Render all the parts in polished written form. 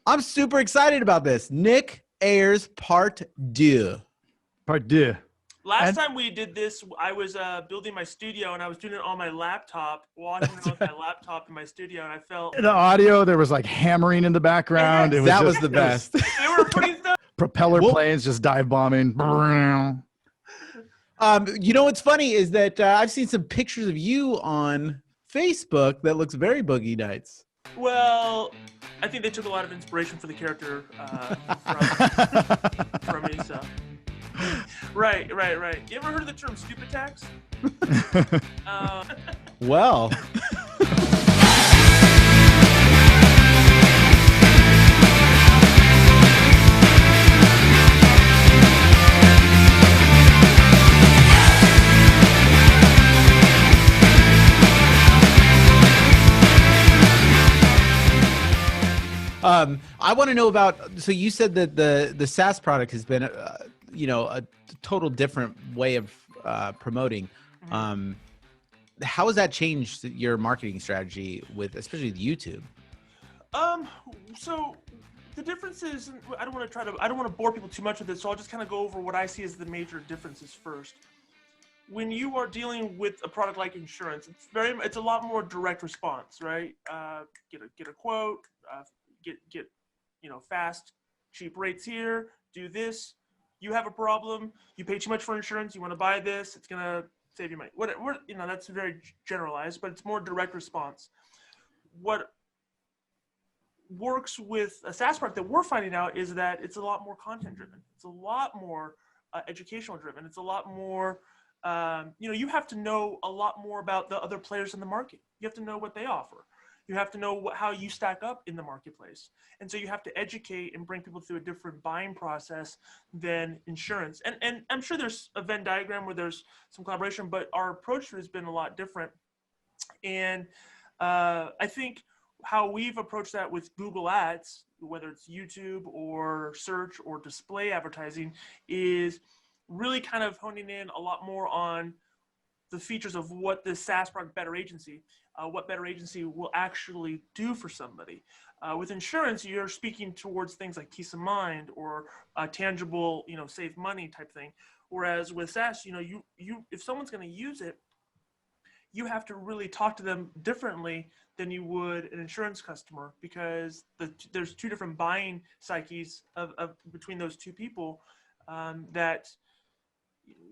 I'm super excited about this. Nick Ayers Part 2. Part 2. Last time we did this, I was building my studio, and I was doing it on my laptop, walking around with my laptop in my studio, and I felt the audio. There was like hammering in the background. Yes. That was the best. They were putting stuff. Propeller planes just dive bombing. You know what's funny is that I've seen some pictures of you on Facebook that looks very Boogie Nights. Well, I think they took a lot of inspiration for the character from me. So, right. You ever heard of the term stupid tax? Well. I want to know about, so you said that the SaaS product has been, a total different way of promoting. How has that changed your marketing strategy with, especially with YouTube? So the difference is, I don't want to bore people too much with it, so I'll just kind of go over what I see as the major differences first. When you are dealing with a product like insurance, it's a lot more direct response, right? Get a quote, get fast, cheap rates here, do this. You have a problem, you pay too much for insurance, you want to buy this, it's gonna save you money. That's very generalized, but it's more direct response. What works with a SaaS product that we're finding out is that it's a lot more content driven. It's a lot more educational driven. It's a lot more, you have to know a lot more about the other players in the market. You have to know what they offer. You have to know how you stack up in the marketplace. And so you have to educate and bring people through a different buying process than insurance. And I'm sure there's a Venn diagram where there's some collaboration, but our approach has been a lot different. And I think how we've approached that with Google Ads, whether it's YouTube or search or display advertising, is really kind of honing in a lot more on the features of what the SaaS product what Better Agency will actually do for somebody. With insurance, you're speaking towards things like peace of mind or tangible, save money type thing. Whereas with SaaS, you if someone's going to use it, you have to really talk to them differently than you would an insurance customer, because there's two different buying psyches of between those two people that.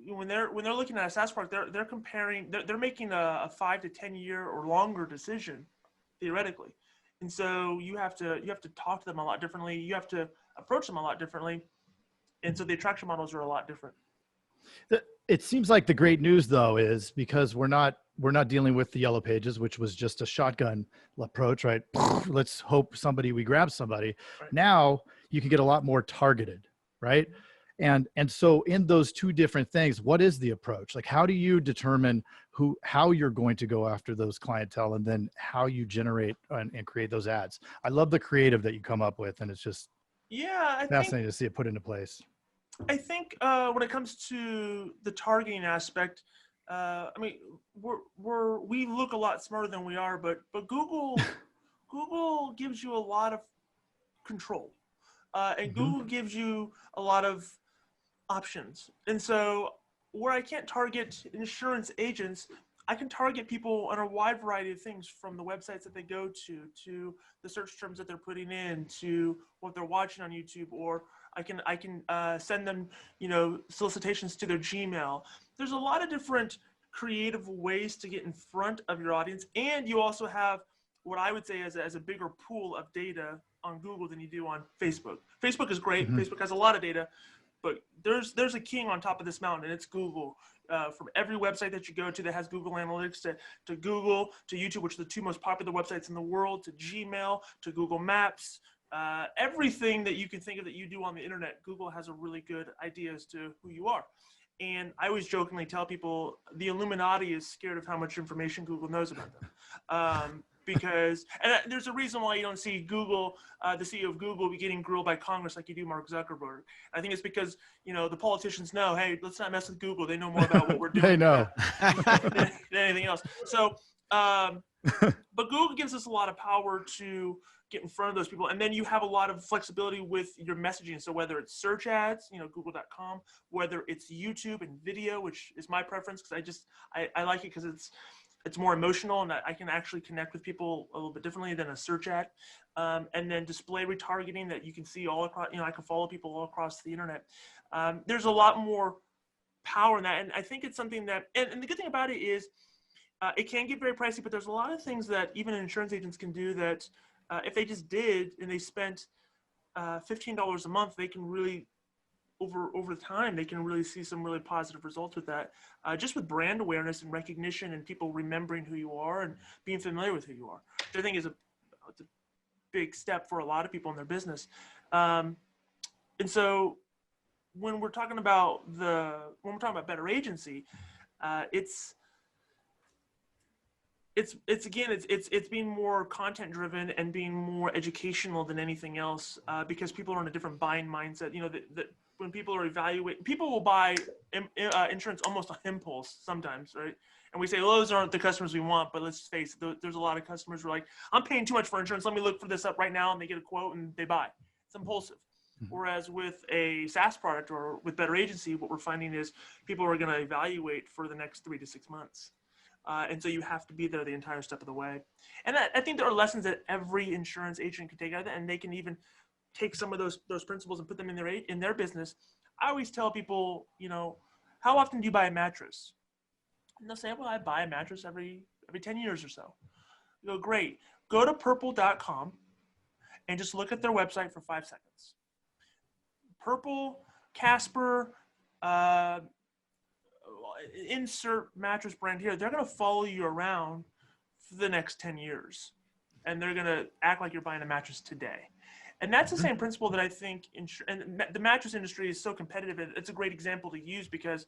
When they're looking at a SaaS product, they're making a 5 to 10 year or longer decision theoretically, and so you have to talk to them a lot differently. You have to approach them a lot differently, and so the attraction models are a lot different. It seems like the great news though is because we're not dealing with the yellow pages, which was just a shotgun approach, right? Let's hope we grab somebody. Right. Now you can get a lot more targeted, right? And so in those two different things, what is the approach? Like, how do you determine how you're going to go after those clientele, and then how you generate and create those ads? I love the creative that you come up with, and it's just fascinating to see it put into place. I think when it comes to the targeting aspect, we look a lot smarter than we are, but Google gives you a lot of control, and Google gives you a lot of options. And so where I can't target insurance agents, I can target people on a wide variety of things, from the websites that they go to the search terms that they're putting in, to what they're watching on YouTube, or I can send them, solicitations to their Gmail. There's a lot of different creative ways to get in front of your audience. And you also have what I would say as a bigger pool of data on Google than you do on Facebook. Facebook is great. Mm-hmm. Facebook has a lot of data, but there's a king on top of this mountain, and it's Google. From every website that you go to that has Google Analytics, to Google, to YouTube, which are the two most popular websites in the world, to Gmail, to Google Maps, everything that you can think of that you do on the internet, Google has a really good idea as to who you are. And I always jokingly tell people the Illuminati is scared of how much information Google knows about them. Because, and there's a reason why you don't see Google, the CEO of Google, be getting grilled by Congress like you do Mark Zuckerberg. I think it's because, the politicians know, hey, let's not mess with Google. They know more about what we're doing they know. than anything else. So, but Google gives us a lot of power to get in front of those people. And then you have a lot of flexibility with your messaging. So whether it's search ads, google.com, whether it's YouTube and video, which is my preference because I like it because it's more emotional and I can actually connect with people a little bit differently than a search ad. And then display retargeting that you can see all across, I can follow people all across the internet. There's a lot more power in that. And I think it's something that, and the good thing about it is it can get very pricey, but there's a lot of things that even insurance agents can do that if they just did and they spent $15 a month, they can really, over time, they can really see some really positive results with that. Just with brand awareness and recognition and people remembering who you are and being familiar with who you are, which I think is it's a big step for a lot of people in their business. And so when we're talking about better agency, it's being more content driven and being more educational than anything else, because people are in a different buying mindset. When people are evaluating, people will buy insurance almost on impulse sometimes, right? And we say, well, those aren't the customers we want, but let's face it, there's a lot of customers who are like, I'm paying too much for insurance. Let me look for this up right now. And they get a quote and they buy. It's impulsive. Whereas with a SaaS product or with Better Agency, what we're finding is people are going to evaluate for the next 3 to 6 months. And so you have to be there the entire step of the way. And I think there are lessons that every insurance agent can take out of that, and they can even take some of those principles and put them in their business. I always tell people, how often do you buy a mattress? And they'll say, well, I buy a mattress every 10 years or so. You go, great. Go to purple.com and just look at their website for 5 seconds. Purple, Casper, insert mattress brand here, they're going to follow you around for the next 10 years. And they're going to act like you're buying a mattress today. And that's the same principle that I think, and the mattress industry is so competitive. It's a great example to use because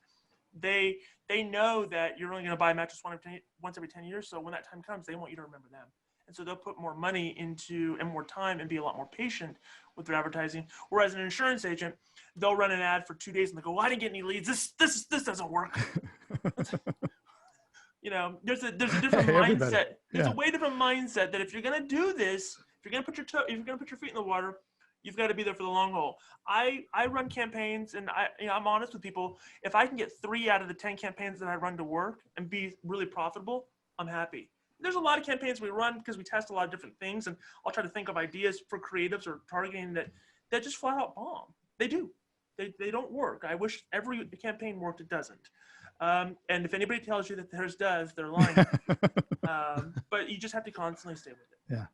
they know that you're only going to buy a mattress once every 10 years. So when that time comes, they want you to remember them. And so they'll put more money into and more time and be a lot more patient with their advertising. Whereas an insurance agent, they'll run an ad for 2 days and they go, well, I didn't get any leads. This doesn't work. There's a different mindset. There's a way different mindset that if you're going to do this, if you're going to put your feet in the water, you've got to be there for the long haul. I run campaigns and I'm honest with people. If I can get 3 out of the 10 campaigns that I run to work and be really profitable, I'm happy. There's a lot of campaigns we run because we test a lot of different things, and I'll try to think of ideas for creatives or targeting that just flat out bomb. They do. They don't work. I wish every campaign worked. It doesn't. And if anybody tells you that theirs does, they're lying. But you just have to constantly stay with it. Yeah.